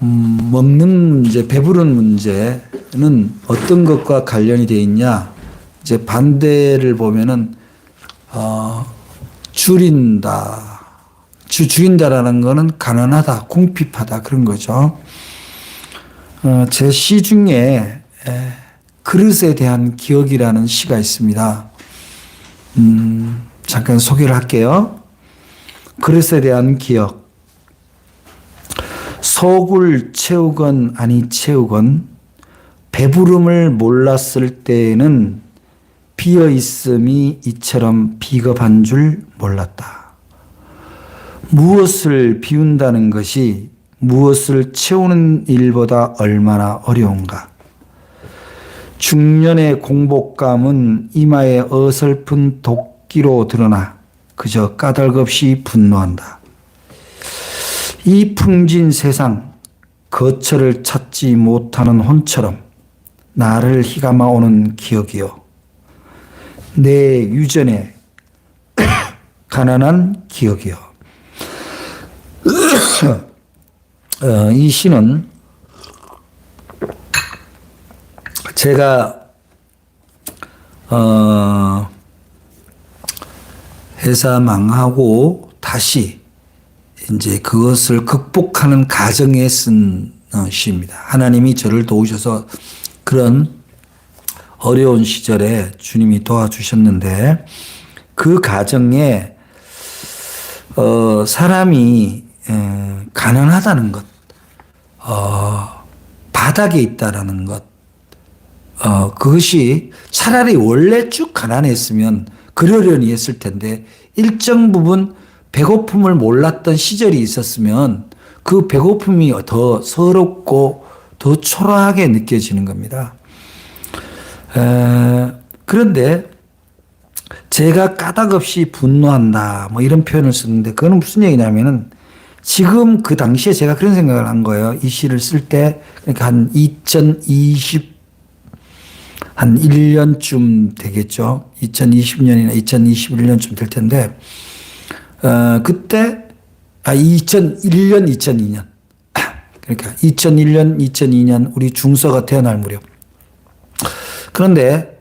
먹는 문제, 배부른 문제는 어떤 것과 관련이 되어 있냐? 이제 반대를 보면은 줄인다라는 거는 가난하다, 궁핍하다 그런 거죠. 제 시 중에 그릇에 대한 기억이라는 시가 있습니다. 잠깐 소개를 할게요. 그릇에 대한 기억. 속을 채우건 아니 채우건 배부름을 몰랐을 때에는 비어 있음이 이처럼 비겁한 줄 몰랐다. 무엇을 비운다는 것이 무엇을 채우는 일보다 얼마나 어려운가. 중년의 공복감은 이마에 어설픈 도끼로 드러나 그저 까닭없이 분노한다. 이 풍진 세상 거처를 찾지 못하는 혼처럼 나를 휘감아 오는 기억이요. 내 유전의 가난한 기억이요. 이 시는 제가 회사 망하고 다시 이제 그것을 극복하는 과정에 쓴 시입니다. 하나님이 저를 도우셔서 그런 어려운 시절에 주님이 도와주셨는데 그 과정에 사람이 가난하다는 것, 바닥에 있다라는 것, 그것이 차라리 원래 쭉 가난했으면 그러려니 했을 텐데 일정 부분 배고픔을 몰랐던 시절이 있었으면 그 배고픔이 더 서럽고 더 초라하게 느껴지는 겁니다. 그런데 제가 까닭없이 분노한다 뭐 이런 표현을 쓰는데 그건 무슨 얘기냐면은 지금 그 당시에 제가 그런 생각을 한 거예요. 이 시를 쓸 때 그러니까 한 1년쯤 되겠죠. 2020년이나 2021년쯤 될 텐데 그때 2001년 2002년 그러니까 2001년 2002년 우리 중서가 태어날 무렵. 그런데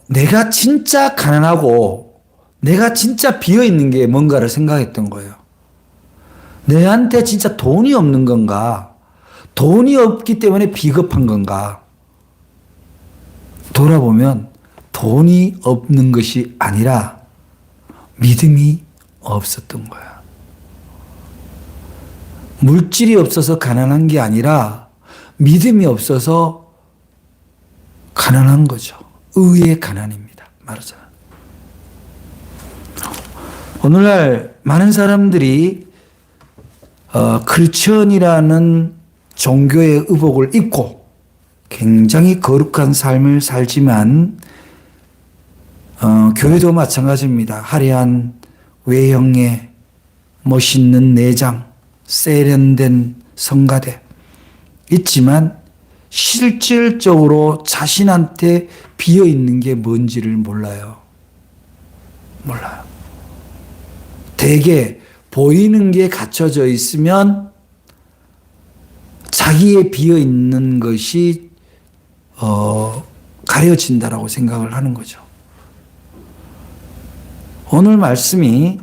내가 진짜 가난하고 내가 진짜 비어 있는 게 뭔가를 생각했던 거예요. 내한테 진짜 돈이 없는 건가? 돈이 없기 때문에 비겁한 건가? 돌아보면 돈이 없는 것이 아니라 믿음이 없었던 거야. 물질이 없어서 가난한 게 아니라 믿음이 없어서 가난한 거죠. 의의 가난입니다. 말하자면. 오늘날 많은 사람들이 크리스천이라는 종교의 의복을 입고 굉장히 거룩한 삶을 살지만 교회도 마찬가지입니다. 화려한 외형에 멋있는 내장, 세련된 성가대 있지만 실질적으로 자신한테 비어있는 게 뭔지를 몰라요. 대개 보이는 게 갖춰져 있으면 자기의 비어있는 것이 가려진다라고 생각을 하는 거죠. 오늘 말씀이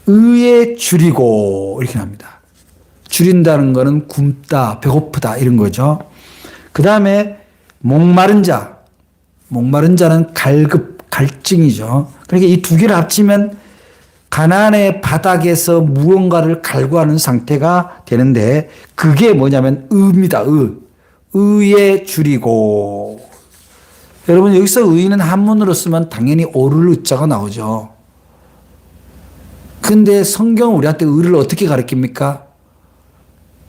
의에 줄이고 이렇게 납니다. 줄인다는 것은 굶다, 배고프다 이런 거죠. 그 다음에 목마른 자는 갈증이죠. 그러니까 이 두 개를 합치면 가난의 바닥에서 무언가를 갈구하는 상태가 되는데 그게 뭐냐면 의입니다. 의에 줄이고. 여러분 여기서 의는 한문으로 쓰면 당연히 오를 의자가 나오죠. 근데 성경은 우리한테 의를 어떻게 가르칩니까?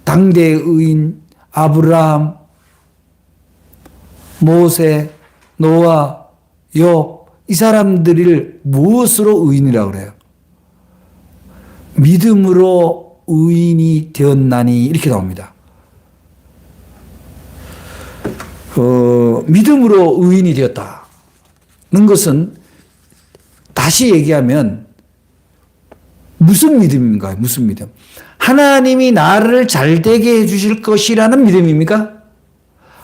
당대의 의인 아브라함, 모세, 노아, 욥 이 사람들을 무엇으로 의인이라고 그래요? 믿음으로 의인이 되었나니 이렇게 나옵니다. 믿음으로 의인이 되었다는 것은 다시 얘기하면 무슨 믿음인가요? 무슨 믿음? 하나님이 나를 잘 되게 해주실 것이라는 믿음입니까?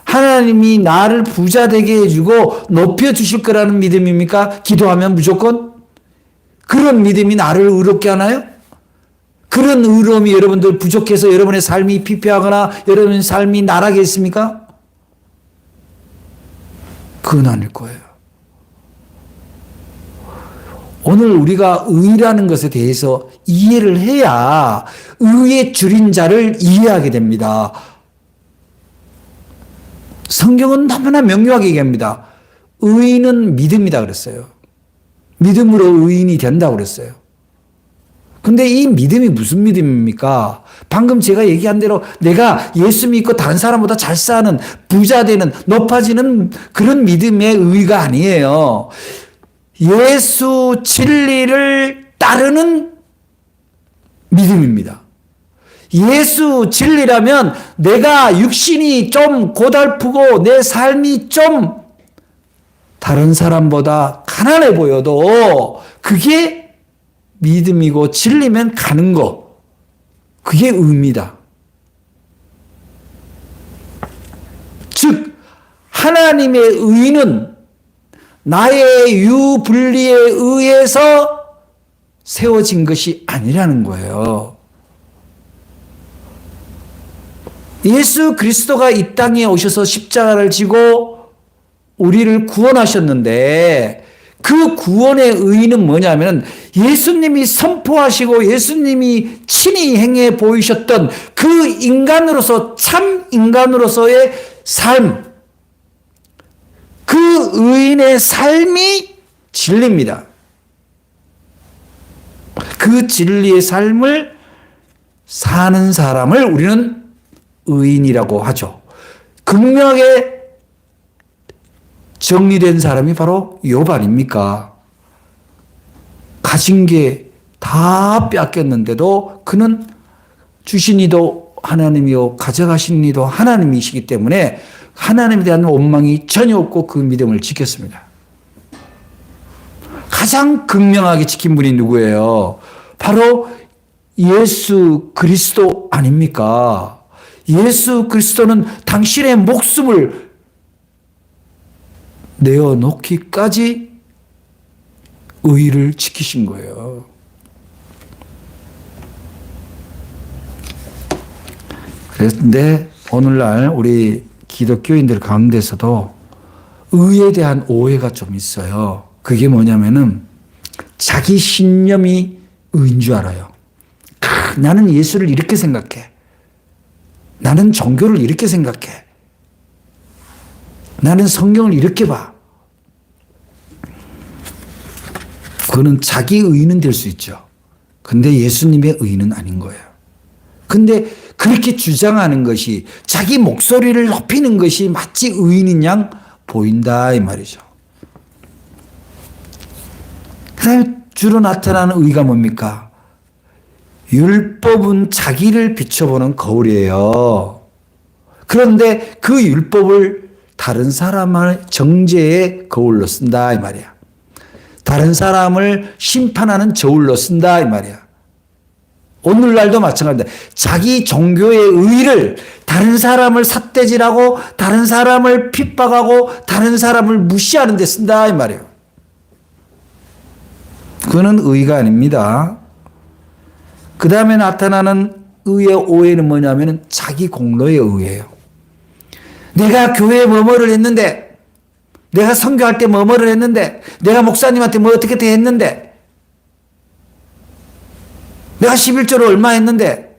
하나님이 나를 부자 되게 해주고 높여주실 거라는 믿음입니까? 기도하면 무조건? 그런 믿음이 나를 의롭게 하나요? 그런 의로움이 여러분들 부족해서 여러분의 삶이 피폐하거나 여러분의 삶이 나락했습니까? 그건 아닐 거예요. 오늘 우리가 의라는 것에 대해서 이해를 해야 의의 줄임자를 이해하게 됩니다. 성경은 너무나 명료하게 얘기합니다. 의인은 믿음이다 그랬어요. 믿음으로 의인이 된다고 그랬어요. 근데 이 믿음이 무슨 믿음입니까? 방금 제가 얘기한 대로 내가 예수 믿고 다른 사람보다 잘 사는, 부자 되는, 높아지는 그런 믿음의 의가 아니에요. 예수 진리를 따르는 믿음입니다. 예수 진리라면 내가 육신이 좀 고달프고 내 삶이 좀 다른 사람보다 가난해 보여도 그게 믿음이고 진리면 가는 거. 그게 의입니다. 즉 하나님의 의는 나의 유불리에 의해서 세워진 것이 아니라는 거예요. 예수 그리스도가 이 땅에 오셔서 십자가를 지고 우리를 구원하셨는데 그 구원의 의의는 뭐냐면 예수님이 선포하시고 예수님이 친히 행해 보이셨던 그 인간으로서 참 인간으로서의 삶, 그 의인의 삶이 진리입니다. 그 진리의 삶을 사는 사람을 우리는 의인이라고 하죠. 극명하게 정리된 사람이 바로 욥 아닙니까? 가진 게 다 뺏겼는데도 그는 주신 이도 하나님이요 가져가신 이도 하나님이시기 때문에 하나님에 대한 원망이 전혀 없고 그 믿음을 지켰습니다. 가장 극명하게 지킨 분이 누구예요? 바로 예수 그리스도 아닙니까? 예수 그리스도는 당신의 목숨을 내어놓기까지 의의를 지키신 거예요. 그런데 오늘날 우리 기독교인들 가운데서도 의에 대한 오해가 좀 있어요. 그게 뭐냐면은 자기 신념이 의인 줄 알아요. 나는 예수를 이렇게 생각해. 나는 종교를 이렇게 생각해. 나는 성경을 이렇게 봐. 그거는 자기 의는 될 수 있죠. 근데 예수님의 의는 아닌 거예요. 근데 그렇게 주장하는 것이 자기 목소리를 높이는 것이 마치 의인인 양 보인다 이 말이죠. 그다음에 주로 나타나는 의가 뭡니까? 율법은 자기를 비춰보는 거울이에요. 그런데 그 율법을 다른 사람을 정죄의 거울로 쓴다 이 말이야. 다른 사람을 심판하는 저울로 쓴다 이 말이야. 오늘날도 마찬가지다. 자기 종교의 의의를 다른 사람을 삿대질하고 다른 사람을 핍박하고 다른 사람을 무시하는 데 쓴다 이 말이에요. 그거는 의의가 아닙니다. 그 다음에 나타나는 의의 오해는 뭐냐면 자기 공로의 의예요. 내가 교회에 뭐뭐를 했는데, 내가 선교할 때 뭐뭐를 했는데, 내가 목사님한테 뭐 어떻게 했는데, 내가 11조를 얼마 했는데,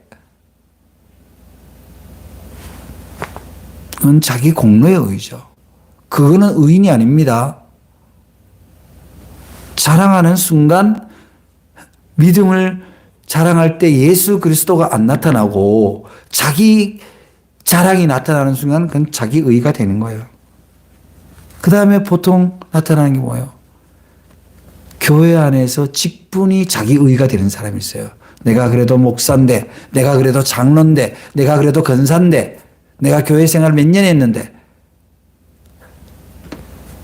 그건 자기 공로의 의죠. 그거는 의인이 아닙니다. 자랑하는 순간 믿음을 자랑할 때 예수 그리스도가 안 나타나고 자기 자랑이 나타나는 순간 그건 자기 의가 되는 거예요. 그 다음에 보통 나타나는 게 뭐예요? 교회 안에서 직분이 자기 의가 되는 사람이 있어요. 내가 그래도 목사인데, 내가 그래도 장로인데, 내가 그래도 권사인데, 내가 교회 생활 몇 년 했는데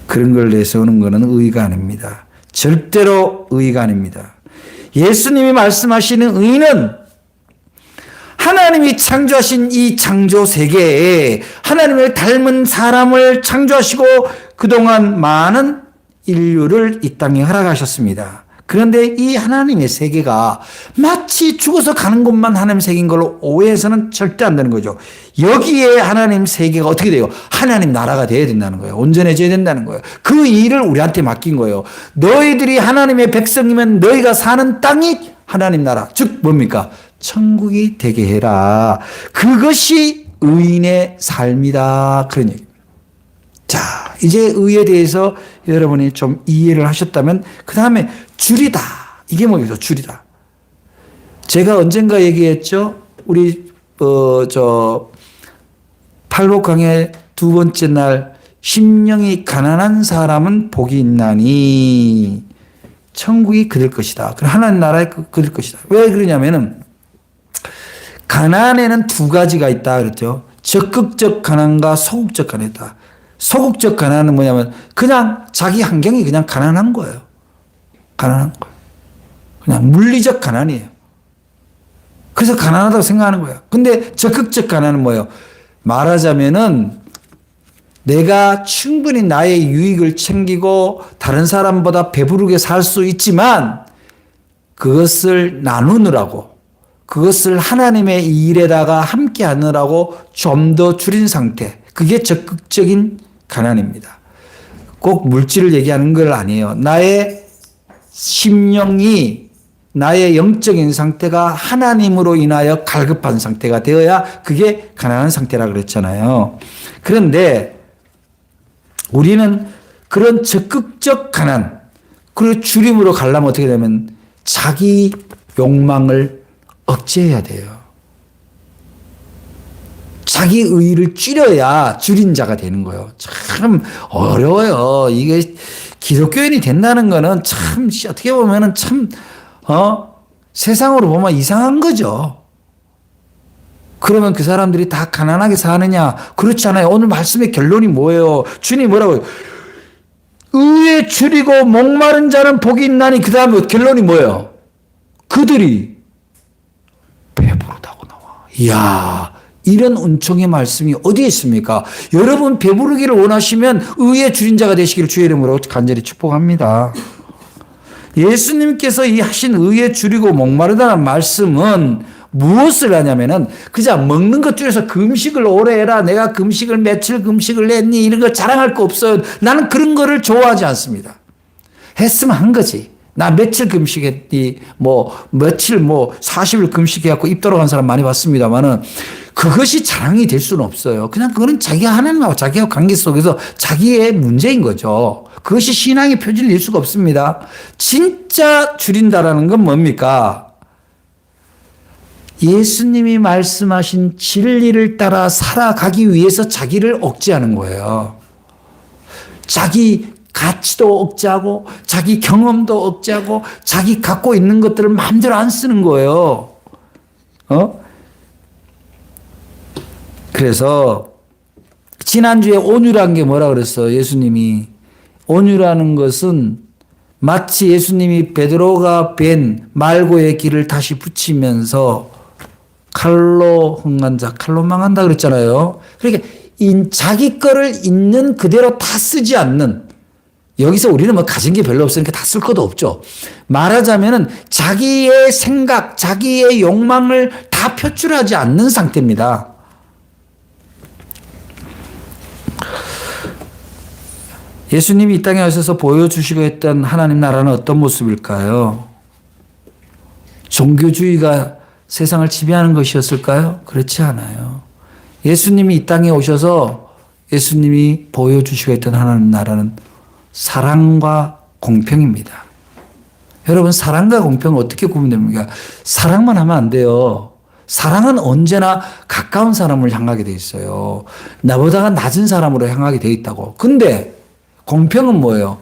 그런 걸 내세우는 것은 의가 아닙니다. 절대로 의가 아닙니다. 예수님이 말씀하시는 의인은 하나님이 창조하신 이 창조 세계에 하나님을 닮은 사람을 창조하시고 그동안 많은 인류를 이 땅에 허락하셨습니다. 그런데 이 하나님의 세계가 마치 죽어서 가는 곳만 하나님 세계인 걸로 오해해서는 절대 안 되는 거죠. 여기에 하나님 세계가 어떻게 돼요? 하나님 나라가 돼야 된다는 거예요. 온전해져야 된다는 거예요. 그 일을 우리한테 맡긴 거예요. 너희들이 하나님의 백성이면 너희가 사는 땅이 하나님 나라, 즉 뭡니까? 천국이 되게 해라. 그것이 의인의 삶이다. 그런 얘기입니다. 자, 이제 의에 대해서 여러분이 좀 이해를 하셨다면 그 다음에 줄이다. 이게 뭐겠어? 줄이다. 제가 언젠가 얘기했죠. 우리 팔복강의 두 번째 날 심령이 가난한 사람은 복이 있나니 천국이 그들 것이다. 하나님 나라에 그들 것이다. 왜 그러냐면은 가난에는 두 가지가 있다 그랬죠. 적극적 가난과 소극적 가난이 있다. 소극적 가난은 뭐냐면 그냥 자기 환경이 그냥 가난한 거예요. 가난한 거예요. 그냥 물리적 가난이에요. 그래서 가난하다고 생각하는 거예요. 근데 적극적 가난은 뭐예요? 말하자면은 내가 충분히 나의 유익을 챙기고 다른 사람보다 배부르게 살 수 있지만 그것을 나누느라고 그것을 하나님의 일에다가 함께 하느라고 좀 더 줄인 상태. 그게 적극적인 가난입니다. 꼭 물질을 얘기하는 건 아니에요. 나의 심령이 나의 영적인 상태가 하나님으로 인하여 갈급한 상태가 되어야 그게 가난한 상태라 그랬잖아요. 그런데 우리는 그런 적극적 가난, 그리고 줄임으로 가려면 어떻게 되면 자기 욕망을 억제해야 돼요. 자기 의의를 줄여야 줄인 자가 되는 거예요. 참 어려워요. 이게 기독교인이 된다는 거는 참 어떻게 보면은 참 세상으로 보면 이상한 거죠. 그러면 그 사람들이 다 가난하게 사느냐? 그렇지 않아요. 오늘 말씀의 결론이 뭐예요? 주님이 뭐라고요? 의에 줄이고 목마른 자는 복이 있나니 그 다음에 결론이 뭐예요? 그들이 배부르다고 나와. 이야, 이런 은총의 말씀이 어디에 있습니까? 여러분 배부르기를 원하시면 의에 줄인 자가 되시기를 주의 이름으로 간절히 축복합니다. 예수님께서 이 하신 의에 줄이고 목마르다는 말씀은 무엇을 하냐면은 그냥 먹는 것 중에서 금식을 오래 해라. 내가 금식을 며칠 금식을 했니? 이런 거 자랑할 거 없어요. 나는 그런 거를 좋아하지 않습니다. 했으면 한 거지. 나 며칠 금식했니? 며칠 40일 금식해갖고 입 돌아간 사람 많이 봤습니다만은 그것이 자랑이 될 수는 없어요. 그냥 그거는 자기가 하나님하고 자기와 관계 속에서 자기의 문제인 거죠. 그것이 신앙의 표준이 될 수가 없습니다. 진짜 줄인다라는 건 뭡니까? 예수님이 말씀하신 진리를 따라 살아가기 위해서 자기를 억제하는 거예요. 자기 가치도 억제하고 자기 경험도 억제하고 자기 갖고 있는 것들을 마음대로 안 쓰는 거예요. 그래서 지난주에 온유라는 게 뭐라 그랬어요? 예수님이 온유라는 것은 마치 예수님이 베드로가 벤 말고의 길을 다시 붙이면서 칼로 흥한 자 칼로 망한다 그랬잖아요. 그러니까 자기 거를 있는 그대로 다 쓰지 않는, 여기서 우리는 가진 게 별로 없으니까 다 쓸 것도 없죠. 말하자면은 자기의 생각, 자기의 욕망을 다 표출하지 않는 상태입니다. 예수님이 이 땅에 오셔서 보여주시고 했던 하나님 나라는 어떤 모습일까요? 종교주의가 세상을 지배하는 것이었을까요? 그렇지 않아요. 예수님이 이 땅에 오셔서 예수님이 보여주시고 했던 하나님 나라는 사랑과 공평입니다. 여러분, 사랑과 공평을 어떻게 구분됩니까? 사랑만 하면 안 돼요. 사랑은 언제나 가까운 사람을 향하게 돼 있어요. 나보다가 낮은 사람으로 향하게 돼 있다고. 근데 공평은 뭐예요?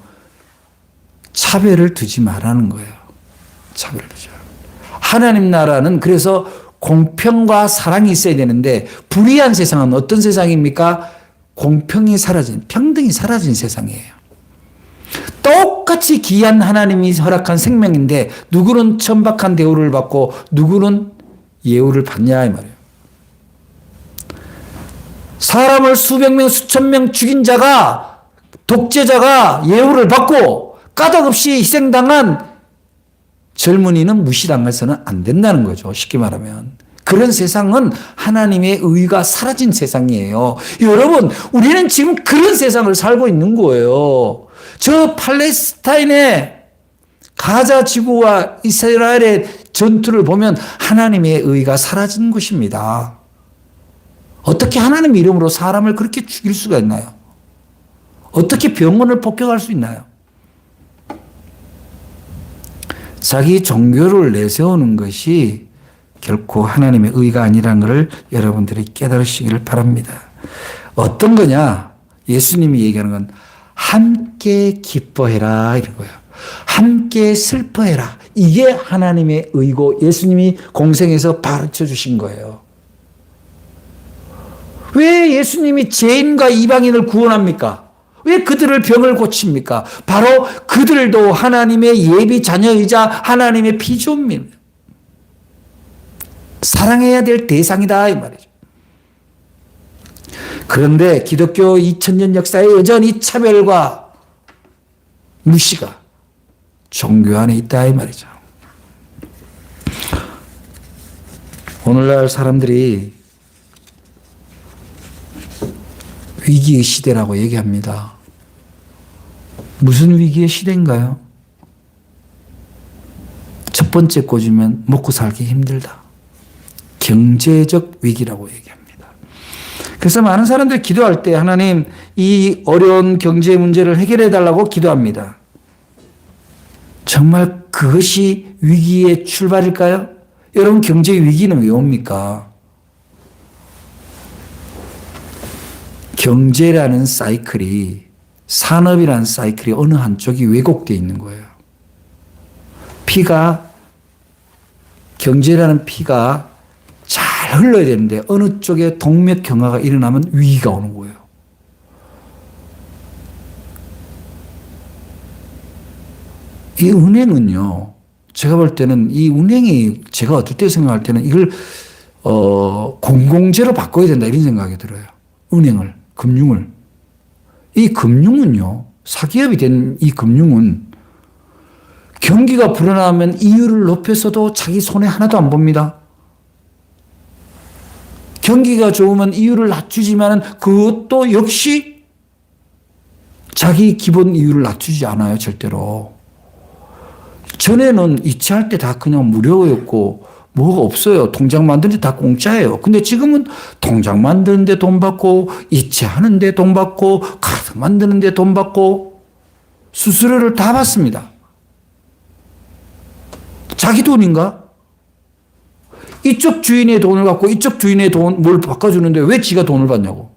차별을 두지 말라는 거예요. 차별을 두지 말라. 하나님 나라는 그래서 공평과 사랑이 있어야 되는데 불의한 세상은 어떤 세상입니까? 공평이 사라진, 평등이 사라진 세상이에요. 똑같이 귀한 하나님이 허락한 생명인데 누구는 천박한 대우를 받고 누구는 예우를 받냐 이 말이에요. 사람을 수백 명 수천 명 죽인 자가 독재자가 예우를 받고 까닭없이 희생당한 젊은이는 무시당해서는 안 된다는 거죠. 쉽게 말하면. 그런 세상은 하나님의 의가 사라진 세상이에요. 여러분, 우리는 지금 그런 세상을 살고 있는 거예요. 저 팔레스타인의 가자 지구와 이스라엘의 전투를 보면 하나님의 의가 사라진 것입니다. 어떻게 하나님 이름으로 사람을 그렇게 죽일 수가 있나요? 어떻게 병원을 폭격할 수 있나요? 자기 종교를 내세우는 것이 결코 하나님의 의가 아니라는 것을 여러분들이 깨달으시기를 바랍니다. 어떤 거냐? 예수님이 얘기하는 건 함께 기뻐해라 이런 거예요. 함께 슬퍼해라. 이게 하나님의 의고 예수님이 공생에서 가르쳐 주신 거예요. 왜 예수님이 죄인과 이방인을 구원합니까? 왜 그들을 병을 고칩니까? 바로 그들도 하나님의 예비 자녀이자 하나님의 피조물입니다. 사랑해야 될 대상이다 이 말이죠. 그런데 기독교 2000년 역사에 여전히 차별과 무시가 종교 안에 있다 이 말이죠. 오늘날 사람들이 위기의 시대라고 얘기합니다. 무슨 위기의 시대인가요? 첫 번째 꽂으면 먹고 살기 힘들다. 경제적 위기라고 얘기합니다. 그래서 많은 사람들이 기도할 때 하나님 이 어려운 경제 문제를 해결해 달라고 기도합니다. 정말 그것이 위기의 출발일까요? 여러분 경제 위기는 왜 옵니까? 경제라는 사이클이 산업이라는 사이클이 어느 한쪽이 왜곡되어 있는 거예요. 경제라는 피가 잘 흘러야 되는데 어느 쪽에 동맥경화가 일어나면 위기가 오는 거예요. 이 은행은요, 제가 볼 때는 이 은행이 제가 어떨 때 생각할 때는 이걸 공공재로 바꿔야 된다 이런 생각이 들어요. 은행을, 금융을. 이 금융은요, 사기업이 된 이 금융은 경기가 불어나면 이율을 높여서도 자기 손해 하나도 안 봅니다. 경기가 좋으면 이율을 낮추지만 그것도 역시 자기 기본 이율을 낮추지 않아요, 절대로. 전에는 이체할 때 다 그냥 무료였고 뭐가 없어요. 통장 만드는데 다 공짜예요. 근데 지금은 통장 만드는데 돈 받고 이체하는데 돈 받고 카드 만드는데 돈 받고 수수료를 다 받습니다. 자기 돈인가? 이쪽 주인의 돈을 갖고 이쪽 주인의 뭘 바꿔주는데 왜 지가 돈을 받냐고.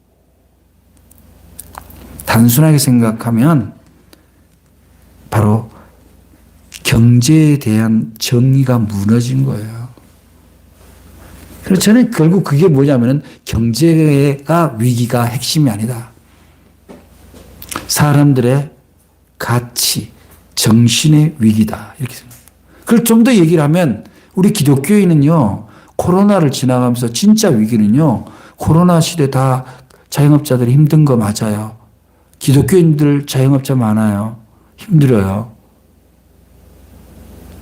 단순하게 생각하면 바로 경제에 대한 정의가 무너진 거예요. 그래서 저는 결국 그게 뭐냐면은 경제가 위기가 핵심이 아니다. 사람들의 가치, 정신의 위기다. 이렇게 생각합니다. 그걸 좀 더 얘기를 하면 우리 기독교인은요, 코로나를 지나가면서 진짜 위기는요, 코로나 시대 다 자영업자들이 힘든 거 맞아요. 기독교인들 자영업자 많아요. 힘들어요.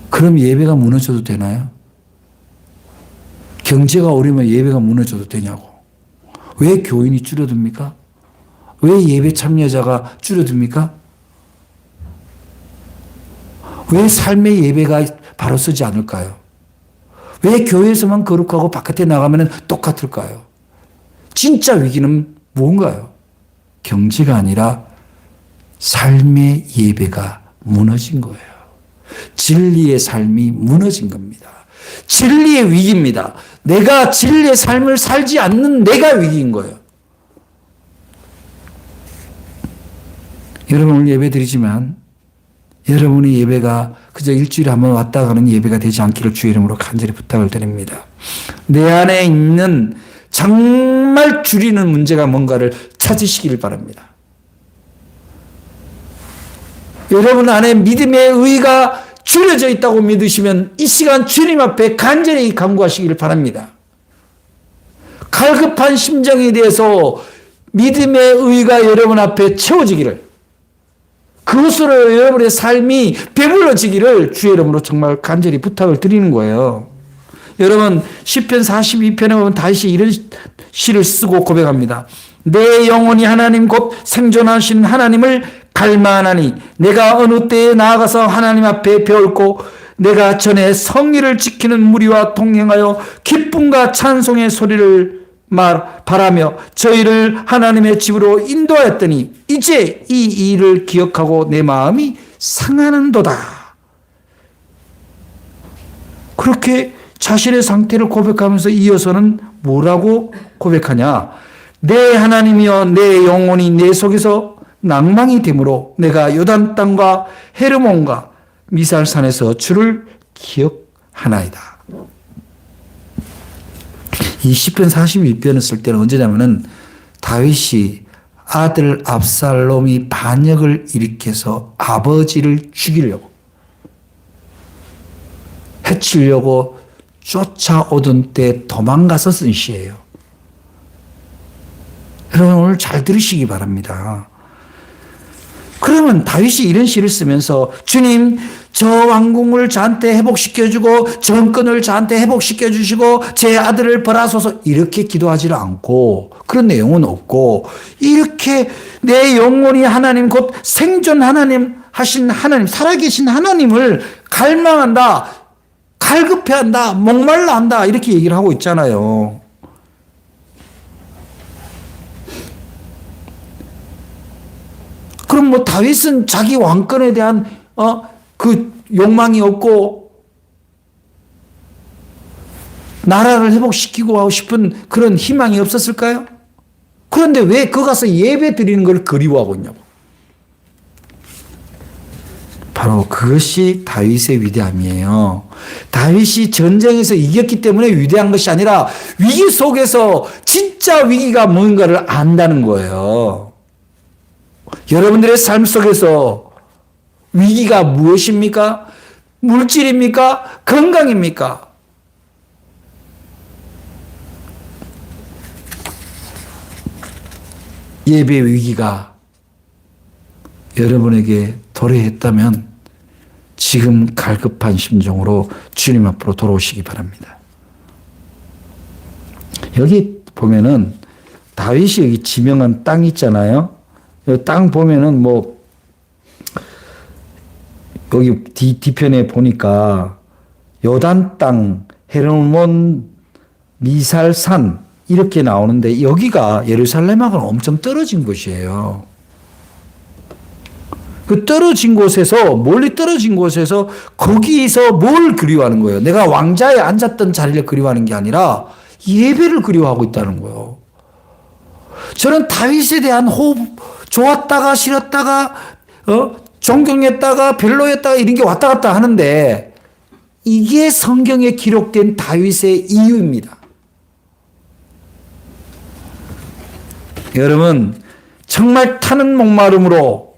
그럼 예배가 무너져도 되나요? 경제가 어려우면 예배가 무너져도 되냐고. 왜 교인이 줄어듭니까? 왜 예배 참여자가 줄어듭니까? 왜 삶의 예배가 바로 서지 않을까요? 왜 교회에서만 거룩하고 바깥에 나가면 똑같을까요? 진짜 위기는 뭔가요? 경제가 아니라 삶의 예배가 무너진 거예요. 진리의 삶이 무너진 겁니다. 진리의 위기입니다. 내가 진리의 삶을 살지 않는 내가 위기인 거예요. 여러분 오늘 예배 드리지만 여러분의 예배가 그저 일주일에 한 번 왔다 가는 예배가 되지 않기를 주의 이름으로 간절히 부탁을 드립니다. 내 안에 있는 정말 줄이는 문제가 뭔가를 찾으시길 바랍니다. 여러분 안에 믿음의 의가 줄여져 있다고 믿으시면 이 시간 주님 앞에 간절히 간구하시기를 바랍니다. 갈급한 심정에 대해서 믿음의 의가 여러분 앞에 채워지기를, 그것으로 여러분의 삶이 배불러지기를 주의 이름으로 정말 간절히 부탁을 드리는 거예요. 여러분 시편 42편에 보면 다윗이 이런 시를 쓰고 고백합니다. 내 영혼이 하나님 곧 생존하신 하나님을 갈망하나니 내가 어느 때에 나아가서 하나님 앞에 배울고 내가 전에 성의를 지키는 무리와 동행하여 기쁨과 찬송의 소리를 바라며 저희를 하나님의 집으로 인도하였더니 이제 이 일을 기억하고 내 마음이 상하는도다. 그렇게 자신의 상태를 고백하면서 이어서는 뭐라고 고백하냐? 내 하나님이여 내 영혼이 내 속에서 낭망이 되므로 내가 요단 땅과 헤르몬과 미살산에서 주를 기억하나이다. 이 시편 42편을 쓸 때는 언제냐면은 다윗이 아들 압살롬이 반역을 일으켜서 아버지를 죽이려고 해치려고 쫓아오던 때 도망가서 쓴 시예요. 여러분 오늘 잘 들으시기 바랍니다. 그러면 다윗이 이런 시를 쓰면서 주님 저 왕궁을 저한테 회복시켜주고 정권을 저한테 회복시켜주시고 제 아들을 벌하소서 이렇게 기도하지를 않고 그런 내용은 없고 이렇게 내 영혼이 하나님 곧 생존 하나님 하신 하나님 살아계신 하나님을 갈망한다, 갈급해한다, 목말라 한다 이렇게 얘기를 하고 있잖아요. 그럼 뭐 다윗은 자기 왕권에 대한 그 욕망이 없고 나라를 회복시키고 하고 싶은 그런 희망이 없었을까요? 그런데 왜 그 가서 예배 드리는 걸 그리워하고 있냐고. 바로 그것이 다윗의 위대함이에요. 다윗이 전쟁에서 이겼기 때문에 위대한 것이 아니라 위기 속에서 진짜 위기가 뭔가를 안다는 거예요. 여러분들의 삶 속에서 위기가 무엇입니까? 물질입니까? 건강입니까? 예배 위기가 여러분에게 도래했다면 지금 갈급한 심정으로 주님 앞으로 돌아오시기 바랍니다. 여기 보면은 다윗이 여기 지명한 땅 있잖아요. 땅 보면은 뭐 여기 뒤편에 보니까 요단 땅, 헤르몬, 미살산 이렇게 나오는데 여기가 예루살렘하고는 엄청 떨어진 곳이에요. 그 떨어진 곳에서 멀리 떨어진 곳에서 거기서 뭘 그리워하는 거예요? 내가 왕자에 앉았던 자리를 그리워하는 게 아니라 예배를 그리워하고 있다는 거예요. 저는 다윗에 대한 호흡 좋았다가 싫었다가 존경했다가 별로였다가 이런 게 왔다 갔다 하는데 이게 성경에 기록된 다윗의 이유입니다. 여러분 정말 타는 목마름으로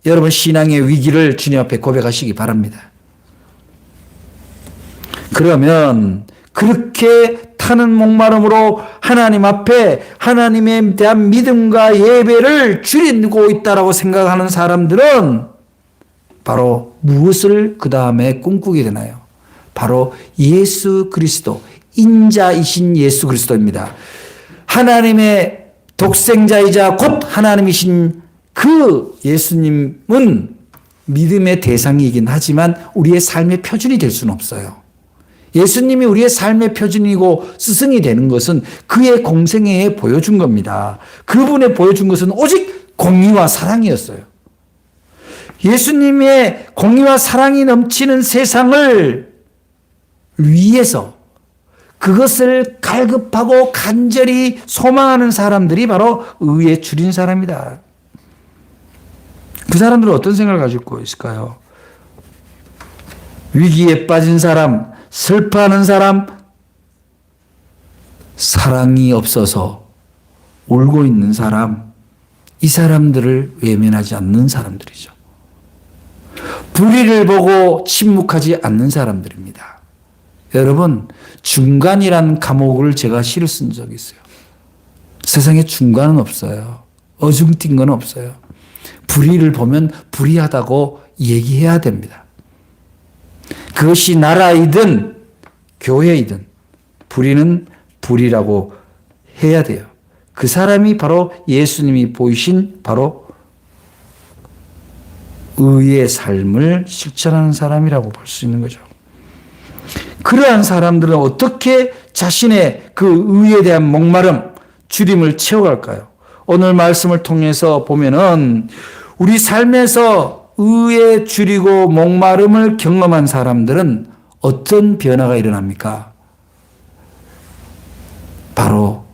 여러분 신앙의 위기를 주님 앞에 고백하시기 바랍니다. 그러면 그렇게 타는 목마름으로 하나님 앞에 하나님에 대한 믿음과 예배를 줄이고 있다라고 생각하는 사람들은 바로 무엇을 그 다음에 꿈꾸게 되나요? 바로 예수 그리스도, 인자이신 예수 그리스도입니다. 하나님의 독생자이자 곧 하나님이신 그 예수님은 믿음의 대상이긴 하지만 우리의 삶의 표준이 될 수는 없어요. 예수님이 우리의 삶의 표준이고 스승이 되는 것은 그의 공생애에 보여준 겁니다. 그분의 보여준 것은 오직 공의와 사랑이었어요. 예수님의 공의와 사랑이 넘치는 세상을 위해서 그것을 갈급하고 간절히 소망하는 사람들이 바로 의에 줄인 사람이다. 그 사람들은 어떤 생각을 가지고 있을까요? 위기에 빠진 사람, 슬퍼하는 사람, 사랑이 없어서 울고 있는 사람, 이 사람들을 외면하지 않는 사람들이죠. 불의를 보고 침묵하지 않는 사람들입니다. 여러분, 중간이란 감옥을 제가 시를 쓴 적이 있어요. 세상에 중간은 없어요. 어중뛴 건 없어요. 불의를 보면 불의하다고 얘기해야 됩니다. 그것이 나라이든 교회이든 불의는 불의라고 해야 돼요. 그 사람이 바로 예수님이 보이신 바로 의의 삶을 실천하는 사람이라고 볼 수 있는 거죠. 그러한 사람들은 어떻게 자신의 그 의에 대한 목마름, 주림을 채워갈까요? 오늘 말씀을 통해서 보면은 우리 삶에서 의에 줄이고 목마름을 경험한 사람들은 어떤 변화가 일어납니까? 바로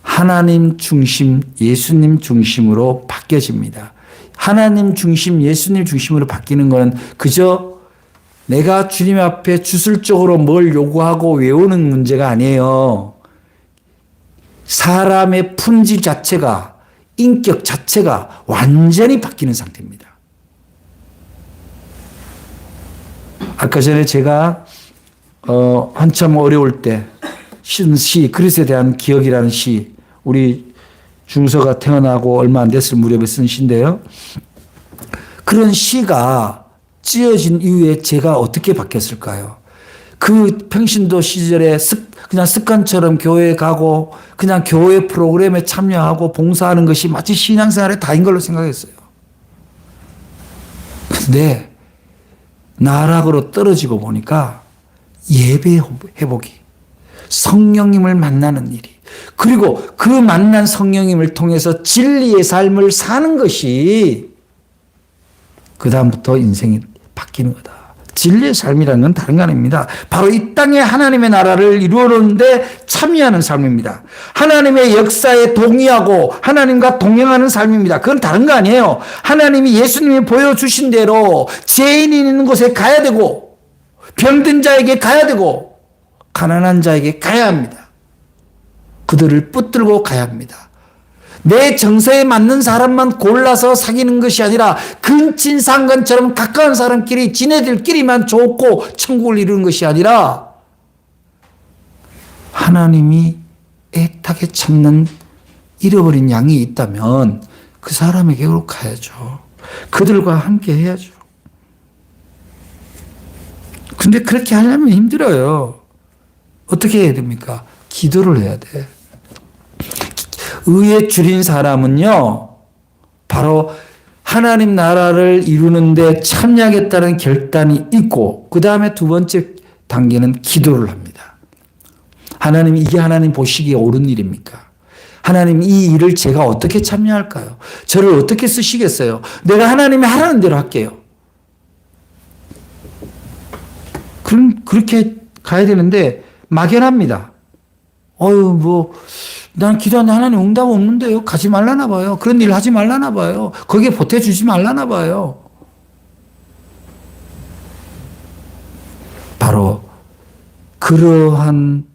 하나님 중심, 예수님 중심으로 바뀌어집니다. 하나님 중심, 예수님 중심으로 바뀌는 것은 그저 내가 주님 앞에 주술적으로 뭘 요구하고 외우는 문제가 아니에요. 사람의 품질 자체가, 인격 자체가 완전히 바뀌는 상태입니다. 아까 전에 제가 한참 어려울 때 쓴 시, 그릇에 대한 기억이라는 시, 우리 중서가 태어나고 얼마 안 됐을 무렵에 쓴 시인데요. 그런 시가 찌어진 이후에 제가 어떻게 바뀌었을까요? 그 평신도 시절에 그냥 습관처럼 교회에 가고 그냥 교회 프로그램에 참여하고 봉사하는 것이 마치 신앙생활의 다인 걸로 생각했어요. 근데 나락으로 떨어지고 보니까 예배 회복이, 성령님을 만나는 일이, 그리고 그 만난 성령님을 통해서 진리의 삶을 사는 것이 그다음부터 인생이 바뀌는 거다. 진리의 삶이라는 건 다른 거 아닙니다. 바로 이 땅에 하나님의 나라를 이루는데 참여하는 삶입니다. 하나님의 역사에 동의하고 하나님과 동행하는 삶입니다. 그건 다른 거 아니에요. 하나님이 예수님이 보여주신 대로 죄인이 있는 곳에 가야 되고 병든 자에게 가야 되고 가난한 자에게 가야 합니다. 그들을 붙들고 가야 합니다. 내 정서에 맞는 사람만 골라서 사귀는 것이 아니라 근친상간처럼 가까운 사람끼리 지네들끼리만 좋고 천국을 이루는 것이 아니라 하나님이 애타게 찾는 잃어버린 양이 있다면 그 사람에게로 가야죠. 그들과 함께 해야죠. 근데 그렇게 하려면 힘들어요. 어떻게 해야 됩니까? 기도를 해야 돼. 의에 줄인 사람은요, 바로 하나님 나라를 이루는데 참여하겠다는 결단이 있고, 그 다음에 두 번째 단계는 기도를 합니다. 하나님, 이게 하나님 보시기에 옳은 일입니까? 하나님, 이 일을 제가 어떻게 참여할까요? 저를 어떻게 쓰시겠어요? 내가 하나님이 하라는 대로 할게요. 그럼 그렇게 가야 되는데 막연합니다. 난 기도하는데 하나님 응답 없는데요. 가지 말라나 봐요. 그런 일 하지 말라나 봐요. 거기에 보태주지 말라나 봐요. 바로 그러한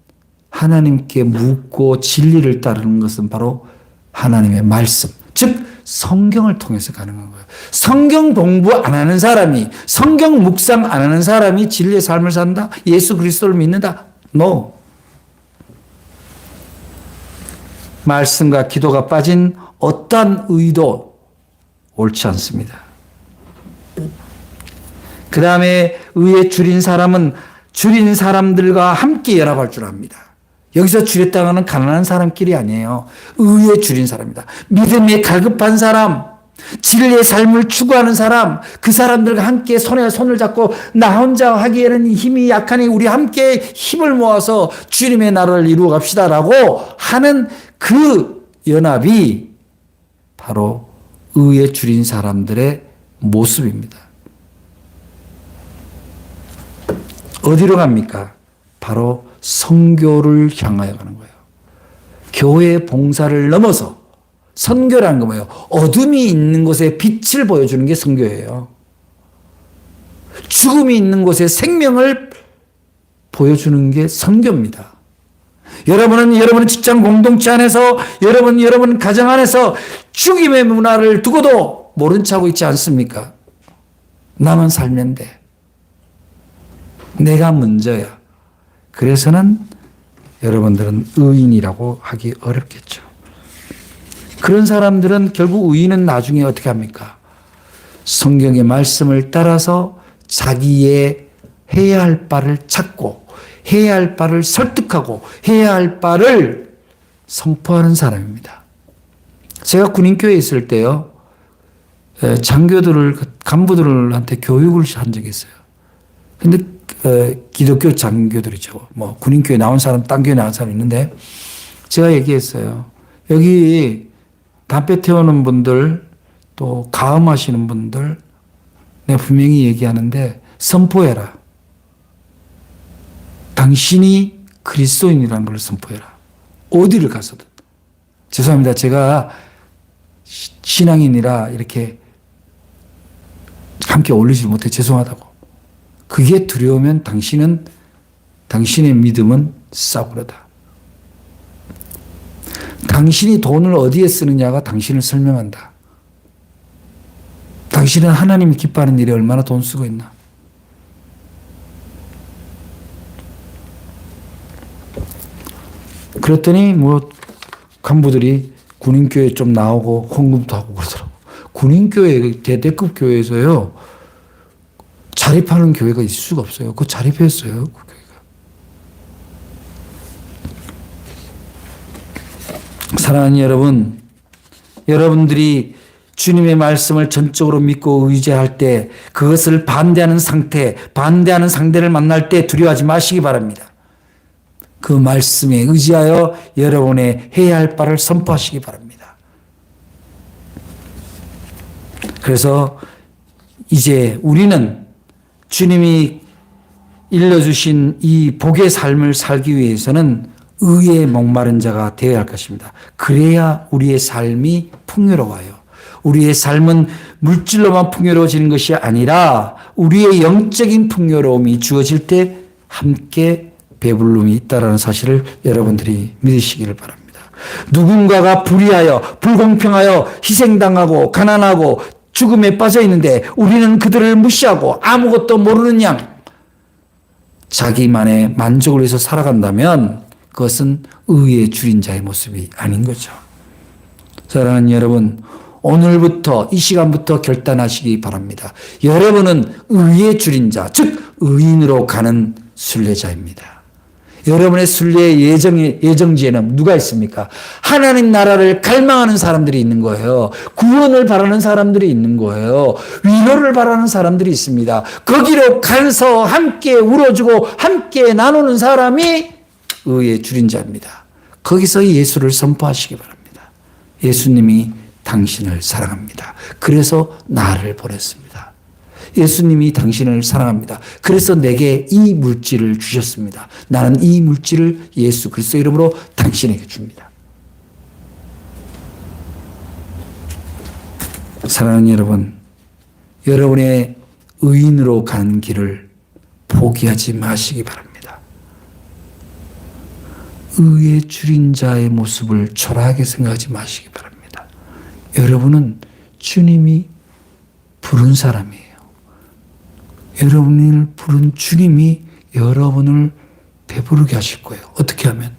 하나님께 묻고 진리를 따르는 것은 바로 하나님의 말씀, 즉 성경을 통해서 가능한 거예요. 성경 공부 안 하는 사람이, 성경 묵상 안 하는 사람이 진리의 삶을 산다? 예수 그리스도를 믿는다? No. 말씀과 기도가 빠진 어떠한 의도 옳지 않습니다. 그 다음에 의에 줄인 사람은 줄인 사람들과 함께 연합할 줄 압니다. 여기서 줄였다는 건 가난한 사람끼리 아니에요. 의에 줄인 사람입니다. 믿음에 갈급한 사람, 진리의 삶을 추구하는 사람, 그 사람들과 함께 손에 손을 잡고 나 혼자 하기에는 힘이 약하니 우리 함께 힘을 모아서 주님의 나라를 이루어 갑시다라고 하는 그 연합이 바로 의에 줄인 사람들의 모습입니다. 어디로 갑니까? 바로 선교를 향하여 가는 거예요. 교회 봉사를 넘어서 선교라는 거 뭐예요? 어둠이 있는 곳에 빛을 보여주는 게 선교예요. 죽음이 있는 곳에 생명을 보여주는 게 선교입니다. 여러분은 직장 공동체 안에서, 여러분 가정 안에서 죽임의 문화를 두고도 모른 척하고 있지 않습니까? 나만 살면 돼. 내가 먼저야. 그래서는 여러분들은 의인이라고 하기 어렵겠죠. 그런 사람들은 결국 의인은 나중에 어떻게 합니까? 성경의 말씀을 따라서 자기의 해야 할 바를 찾고 해야 할 바를 설득하고 해야 할 바를 선포하는 사람입니다. 제가 군인교회에 있을 때요, 장교들을, 간부들한테 교육을 한 적이 있어요. 근데 기독교 장교들이죠. 뭐 군인교회 나온 사람, 딴 교회 나온 사람 있는데 제가 얘기했어요. 여기 담배 태우는 분들, 또 가음하시는 분들, 내가 분명히 얘기하는데 선포해라. 당신이 그리스도인이라는 걸 선포해라. 어디를 가서든. 죄송합니다. 제가 신앙인이라 이렇게 함께 어울리지 못해 죄송하다고. 그게 두려우면 당신의 믿음은 싸구려다. 당신이 돈을 어디에 쓰느냐가 당신을 설명한다. 당신은 하나님이 기뻐하는 일에 얼마나 돈 쓰고 있나. 그랬더니 뭐 간부들이 군인교회 좀 나오고 헌금도 하고 그러더라고. 군인교회 대대급 교회에서요, 자립하는 교회가 있을 수가 없어요. 그거 자립했어요. 그 교회가. 사랑하는 여러분, 여러분들이 주님의 말씀을 전적으로 믿고 의지할 때 그것을 반대하는 상대를 만날 때 두려워하지 마시기 바랍니다. 그 말씀에 의지하여 여러분의 해야 할 바를 선포하시기 바랍니다. 그래서 이제 우리는 주님이 일러주신 이 복의 삶을 살기 위해서는 의에 목마른 자가 되어야 할 것입니다. 그래야 우리의 삶이 풍요로워요. 우리의 삶은 물질로만 풍요로워지는 것이 아니라 우리의 영적인 풍요로움이 주어질 때 함께 배부름이 있다는 사실을 여러분들이 믿으시기를 바랍니다. 누군가가 불의하여 불공평하여 희생당하고 가난하고 죽음에 빠져 있는데 우리는 그들을 무시하고 아무것도 모르는 양 자기만의 만족을 위해서 살아간다면 그것은 의에 줄인 자의 모습이 아닌 거죠. 사랑하는 여러분, 오늘부터 이 시간부터 결단하시기 바랍니다. 여러분은 의에 줄인 자, 즉 의인으로 가는 순례자입니다. 여러분의 순례의 예정지에는 누가 있습니까? 하나님 나라를 갈망하는 사람들이 있는 거예요. 구원을 바라는 사람들이 있는 거예요. 위로를 바라는 사람들이 있습니다. 거기로 가서 함께 울어주고 함께 나누는 사람이 의의 줄인 자입니다. 거기서 예수를 선포하시기 바랍니다. 예수님이 당신을 사랑합니다. 그래서 나를 보냈습니다. 예수님이 당신을 사랑합니다. 그래서 내게 이 물질을 주셨습니다. 나는 이 물질을 예수 그리스도 이름으로 당신에게 줍니다. 사랑하는 여러분, 여러분의 의인으로 가는 길을 포기하지 마시기 바랍니다. 의에 줄인 자의 모습을 초라하게 생각하지 마시기 바랍니다. 여러분은 주님이 부른 사람이에요. 여러분을 부른 주님이 여러분을 배부르게 하실 거예요. 어떻게 하면?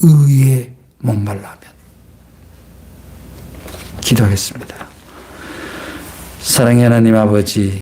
의에 목말라 하면. 기도하겠습니다. 사랑의 하나님 아버지,